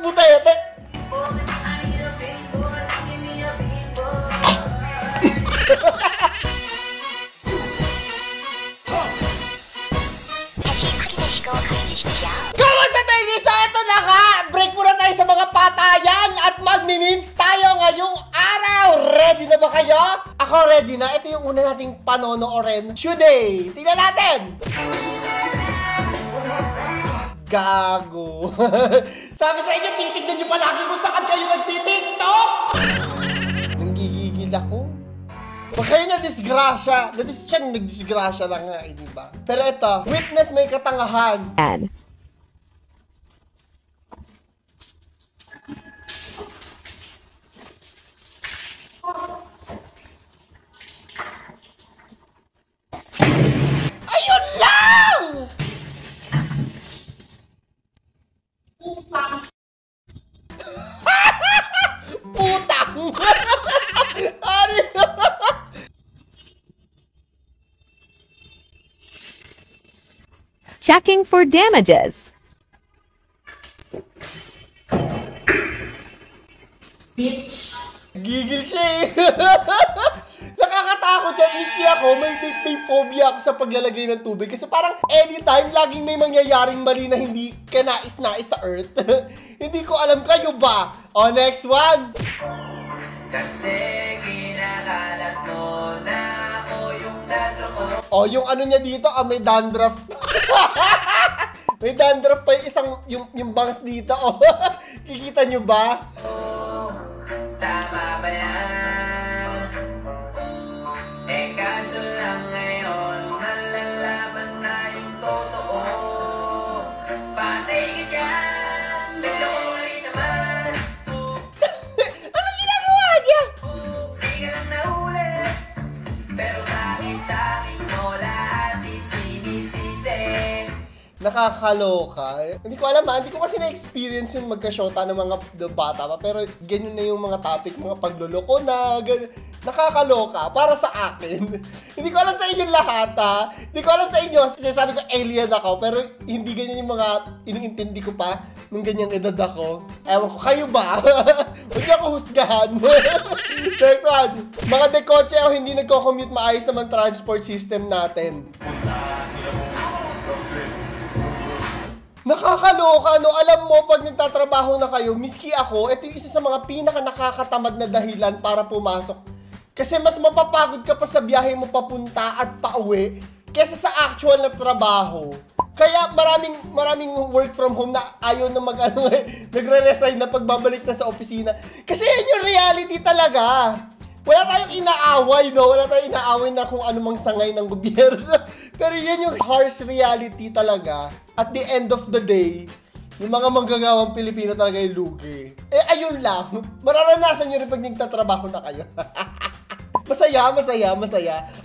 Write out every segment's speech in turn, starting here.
butete. Kamusta tayo? So ito na nga, break muna tayo sa mga patayan at magmi-memes tayo ngayong araw. Ready na ba kayo? Ako ready na. Ito yung una nating panonoorin. Today, tingnan natin. Gago. Sabi sa inyo, titignan nyo palagi kung saan kayo nagtitiktok. Nanggigigil ako. Pag kayo na-disgrasya, nag-disgrasya lang nga, di ba? Pero ito, witness may katangahan. Ayun lang! Putang! Ari! Checking for damages. Gigil siya eh. Nakakatakot siya. Miski ako, may phobia ako sa paglalagay ng tubig. Kasi parang anytime, laging may mangyayaring mali na hindi ka nais-nais sa earth. Hindi ko alam, kayo ba? O, next one. Kasi kinakalat mo na ako yung dando ko. O, yung ano niya dito, may dandruff. May dandruff pa yung isang, yung bangs dito. O, kikita nyo ba? Tama ba yan? Kaso lang ngayon, malalaman na yung totoo. Patay ka dyan, nagloko ka rin naman. Anong ginagawa niya? Di ka lang nahuli, pero bakit sa akin mo lahat isinisisi? Nakakaloka. Hindi ko alam hindi ko kasi na-experience yung magka-shota ng mga bata pa. Pero ganyan na yung mga topic, mga pagluloko na, ganyan. Nakakaloka, para sa akin. Hindi ko alam sa inyo lahat Hindi ko alam sa inyo, sabi ko alien ako, pero hindi ganyan yung mga iniintindi ko pa nung ganyang edad ako. Ewan ko, kayo ba? Huwag niyo ako husgahan. Next one. Mga dekotse o hindi nagko-commute, maayos naman transport system natin. Nakakaloka, no? Alam mo, pag nagtatrabaho na kayo, miski ako, ito yung isa sa mga pinaka-nakakatamad na dahilan para pumasok. Kasi mas mapapagod ka pa sa biyahe mo papunta at pauwi kesa sa actual na trabaho. Kaya maraming work from home na ayaw na nagre-resign na pagbabalik na sa opisina. Kasi yan yung reality talaga. Wala tayong inaaway, no? Wala tayong inaaway na kung anumang sangay ng gobyerno. Pero yan yung harsh reality talaga. At the end of the day, yung mga manggagawang Pilipino talaga yung lugi. Ayun lang. Mararanasan nyo rin pag nagtatrabaho na kayo. Masaya.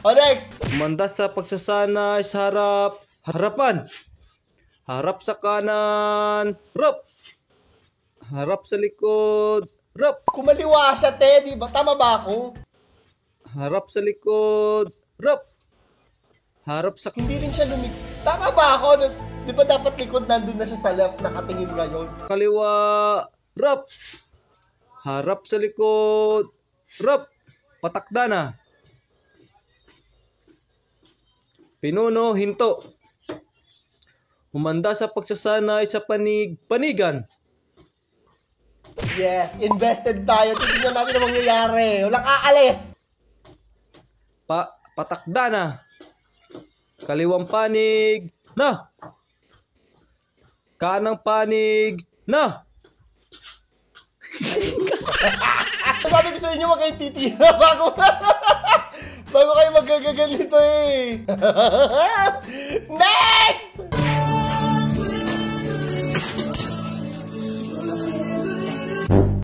O, next! Umanda sa pagsasanay sa harapan. Harap sa kanan, rap. Harap sa likod, rap. Kumaliwa siya, Teddy. Tama ba ako? Harap sa likod, rap. Harap sa... Hindi rin siya Tama ba ako? Di ba dapat likod nandun na siya sa left, nakatingin ngayon? Kaliwa, rap. Harap sa likod, rap. Patakda na. Pinuno, hinto. Humanda sa pagsasanay sa panigan. Yes, invested tayo. Tignan natin ang mangyayari. Walang aalis. Patakda na. Kaliwang panig, na. Kanang panig, na. Sabi ko sa inyo, wag kayo titira bago kayo magagaganito eh. Next!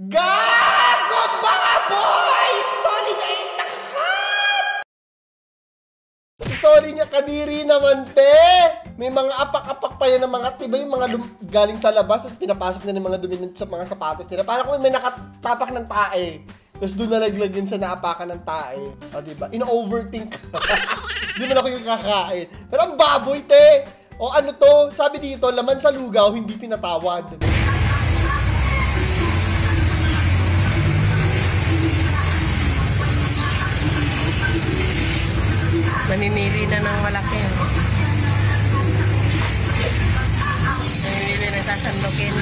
Gago mga boy! Sorry na itakat! Sorry niya, kadiri naman, te! May mga apak-apak pa yan ng mga, diba yung mga galing sa labas, tapos pinapasok na ng mga dumi sa mga sapatos nila. Parang kung may nakatapak ng tae, tapos doon nalaglag yun sa naapakan ng tae. O, diba? In-overthink ka. Di mo na ako yung kakain. Pero ang baboy, te! O ano to? Sabi dito, laman sa lugaw, hindi pinatawad. Namimili na ng malaki. Namimili na sasandukin.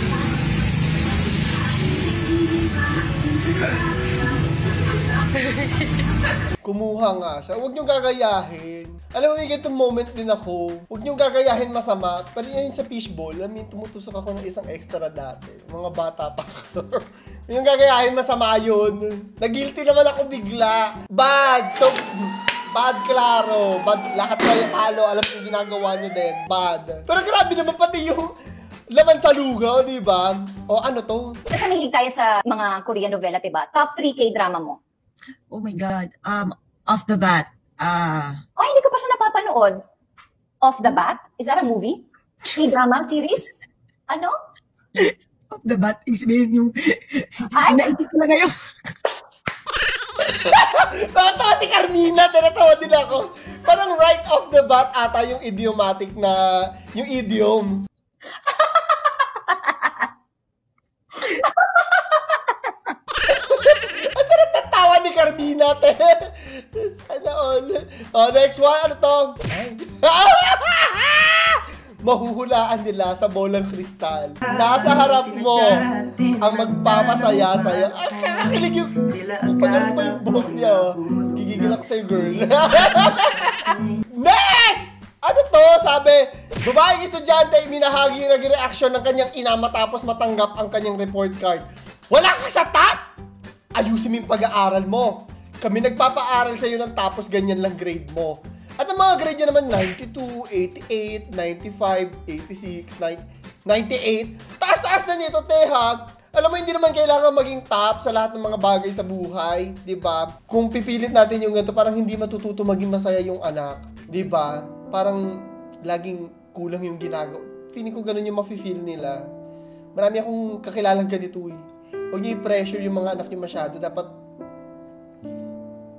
Kumuha nga siya. Huwag niyong gagayahin. Alam mo, may ganitong moment din ako. Huwag niyong gagayahin masama. Pero yun sa fishball, alam mo, tumutusok ako ng isang extra dati. Mga bata pa ako. Yung gagayahin masama yun. Nag-guilty naman ako bigla. Bad! So, bad klaro. Bad. Lahat kayo palo. Alam ko yung ginagawa niyo din. Bad. Pero grabe naman pati yung laman sa lugaw, di ba? O ano to? Kasi mahilig tayo sa mga Korean novela, diba? Top 3 K-drama mo. Oh my God. Off the bat. Ay, hindi ko pa siya napapanood. Off the Bat? Is that a movie? K-drama series? Ano? Off the bat. Ibig sabihin yung... Ay! Naisip ko na ngayon. Nakatawa si Carmina, tinatawa din ako. Parang right off the bat ata yung idiomatic na, yung idiom. Ang sarap tatawa ni Carmina, te. Sana all. Oh, next one, ano to? Mahuhulaan nila sa bolang kristal. Nasa harap mo ang magpapasaya sa'yo. Ah, kakakilig yung... Pag ano pa yung buhok niya, oh. Gigigil ako sa'yo, girl. Next! Ano to? Sabi, babaeng estudyante minahagi yung nag-reaction ng kanyang ina matapos matanggap ang kanyang report card. Wala ka sa top! Ayusin mo yung pag-aaral mo. Kami nagpapaaral sa'yo ng tapos ganyan lang grade mo. At ang mga grade niya naman, 92, 88, 95, 86, 98. Taas-taas na nito, teha. Alam mo, hindi naman kailangan maging top sa lahat ng mga bagay sa buhay. Diba? Kung pipilit natin yung ganito, parang hindi matututo maging masaya yung anak. Diba? Parang laging kulang yung ginagawa. Feeling ko ganun yung mafe-feel nila. Marami akong kakilalang ganito eh. Huwag niyo i-pressure yung mga anak niyo masyado. Dapat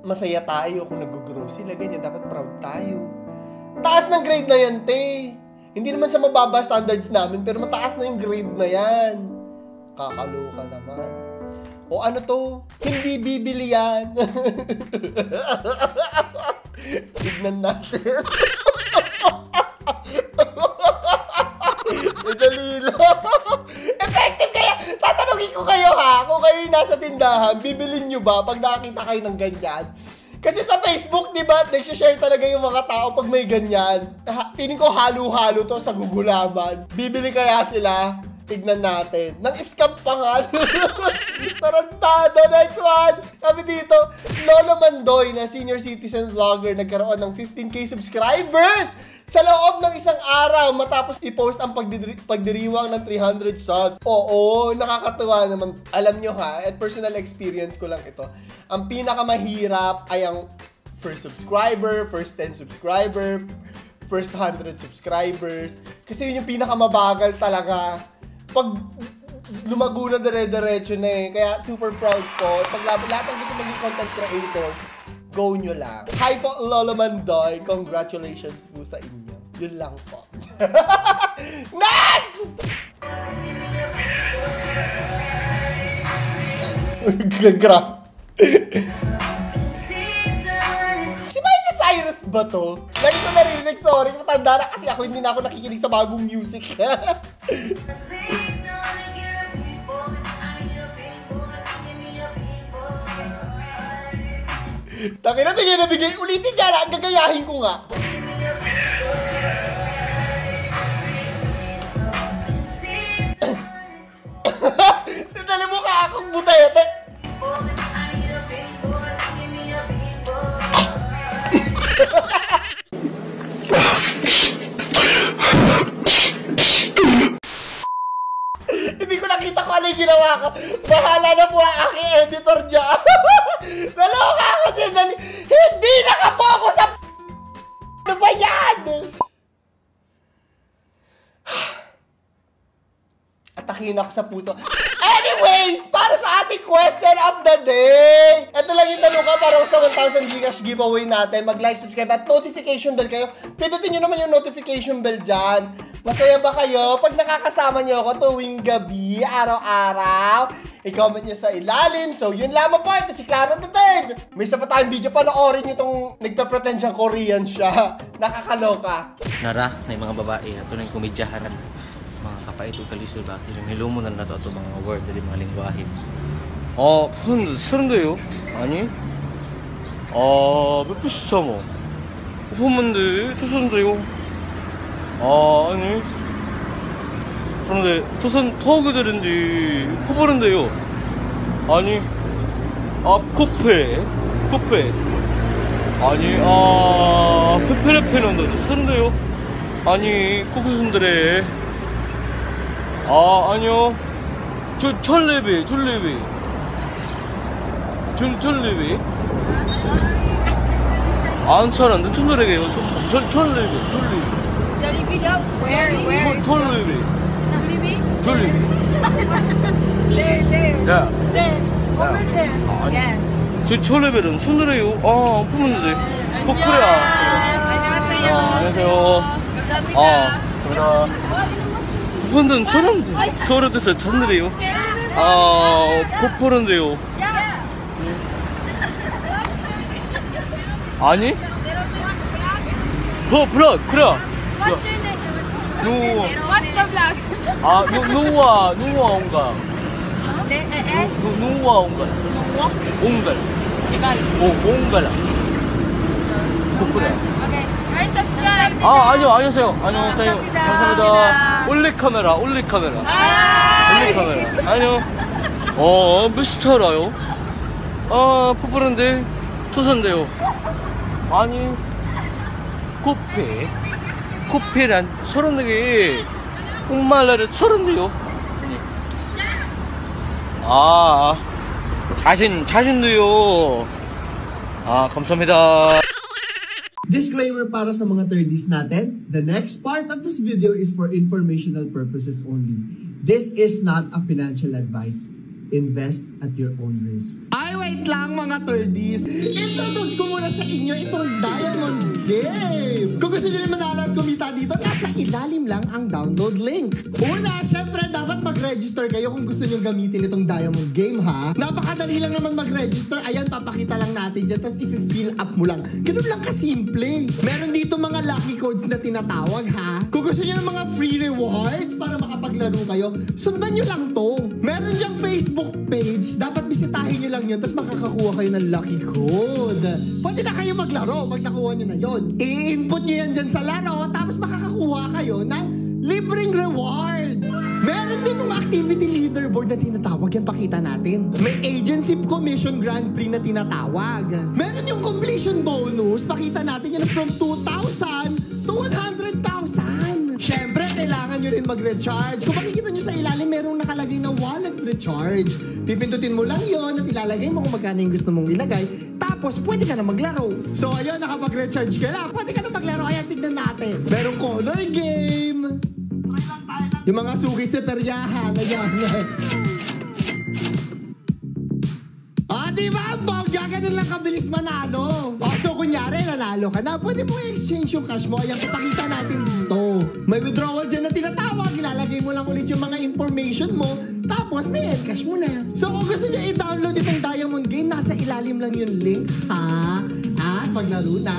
masaya tayo kung nag-grow sila, ganyan. Dapat proud tayo. Taas ng grade na yan, te. Hindi naman sa mababa standards namin, pero mataas na yung grade na yan. Kakaloka naman. O ano to? Hindi bibili yan. Tignan natin. Madali lang. Effective kaya. Tatanungin ko kayo ha, kung kayo nasa tindahan, bibilin nyo ba pag nakakita kayo ng ganyan? Kasi sa Facebook, di ba, nagsishare talaga yung mga tao pag may ganyan. Feeling ko halo-halo to sa gugulaman. Bibili kaya sila? Tignan natin. Nang-scam pa nga. Tarantado. Next one. Sabi dito, Lolo Mandoy na senior citizen vlogger nagkaroon ng 15K subscribers sa loob ng isang araw matapos i-post ang pagdiriwang ng 300 subs. Oo, nakakatuwa naman. Alam nyo ha, at personal experience ko lang ito. Ang pinakamahirap ay ang first subscriber, first 10 subscriber, first 100 subscribers. Kasi yun yung pinakamabagal talaga. Pag lumago na dire-diretso na eh. Kaya super proud po. Pag lahat ng gusto maging content creator, go nyo lang. Hi po, Lolo Mandoy. Congratulations po sa inyo. Yun lang po. Next! Gagra. Si Miley Cyrus ba to? Lagi ko narinig, sorry. Matanda na kasi ako, hindi na ako nakikinig sa bagong music. Taki na, bigay. Ulitin niya lang. Gagayahin ko nga. Sinali mo ka akong butete. Hindi ko nakita kung ano yung ginawa ko. Bahala na po ang aking editor dyan. Naloka ako din. Hindi nakapokus sa ano ba yan? Atakin ako sa puso. Anyways, para sa ating question of the day. Ito lang yung tanong ka para sa 1,000 Gcash giveaway natin. Mag-like, subscribe at notification bell kayo. Pindutin nyo naman yung notification bell dyan. Masaya ba kayo pag nakakasama nyo ako tuwing gabi, araw-araw? i-comment nyo sa ilalim. So, yun lamang po. Ito si Clara the Third. May isa pa tayong video, panoorin nyo itong nagpa-pretend siyang Korean siya. Nakakaloka. Nara, may mga babae na tunay komedyahan ng mga kapait o kalisod ba? Hilumo na nato ito mga word, dari mga lingwahe. 그런데요? 아니? 몇 비싸 뭐? 후문데, 투선데요? 아니? 그런데 투선 터그들인데 커버는데요? 아니? 코페 아니 페페레페는데 쓰는데요? 아니 코코순들에 아니요 철레비 졸레비 안 사는데 촌들에게요 철레비 Where? 졸레비 졸레비 There. Over there. 아니 Yes. 저 철레벨은 순들해요 품었는데 그래 안녕하세요 감사합니다 근데 저런 데서 찬들이요 포포른데요 아니 그래 What's the vlog? 누가 온가 누가 온가 옹갈 포포래 Okay. Are subscribe? 아니요 안녕하세요 감사합니다 올리 카메라 아니요 몇 스타라요 포포른데 투선데요 아니 코페란 서른네개 홍말라를 서른데요 자신도요 감사합니다. Disclaimer para sa mga 30s natin. The next part of this video is for informational purposes only. This is not a financial advice. Invest at your own risk. Ay, wait lang mga 30s. Introduce ko muna sa inyo itong Diamond Game. Kung gusto nyo rin manalo at kumita dito, nasa ilalim lang ang download link. Una, syempre, dapat mag-register kayo kung gusto nyo gamitin itong Diamond Game, ha? Napakadali lang naman mag-register. Ayan, papakita lang natin dyan. Tapos i-fill up mo lang. Ganun lang kasimple. Meron dito mga lucky codes na tinatawag, ha? Kung gusto nyo ng mga free rewards para makapaglaro kayo, sundan nyo lang to. Meron dyang Facebook page, dapat bisitahin nyo lang yun, tapos makakakuha kayo ng lucky code. Pwede na kayo maglaro pag nakuha nyo na yun. I-input nyo yan dyan sa laro, tapos makakakuha kayo ng libreng rewards. Meron din yung activity leaderboard na tinatawag, yan pakita natin. May agency commission grand prix na tinatawag. Meron yung completion bonus, pakita natin yan from 2,000 to 100,000. Syempre, kailangan nyo rin mag-recharge. Kung makikita nyo sa ilalim, merong nakalagay na wallet recharge. Pipindutin mo lang yon at ilalagay mo kung magkano yung gusto mong ilagay. Tapos, pwede ka na maglaro. So, ayun, nakapag-recharge ka na. Pwede ka na maglaro. Ayan, tignan natin. Merong color game. Yung mga suki sa peryahan. Ayan. Diba? Bongga, ganun lang kabilis manalo. So, kunyari, nanalo ka na. Pwede mo i-exchange yung cash mo. Ayan, papakita natin dito. May withdrawal dyan na tinatawag. Ilalagay mo lang ulit yung mga information mo. Tapos, may cash mo na. So, kung gusto nyo i-download itong Diamond Game, nasa ilalim lang yung link, ha? Paglaro na.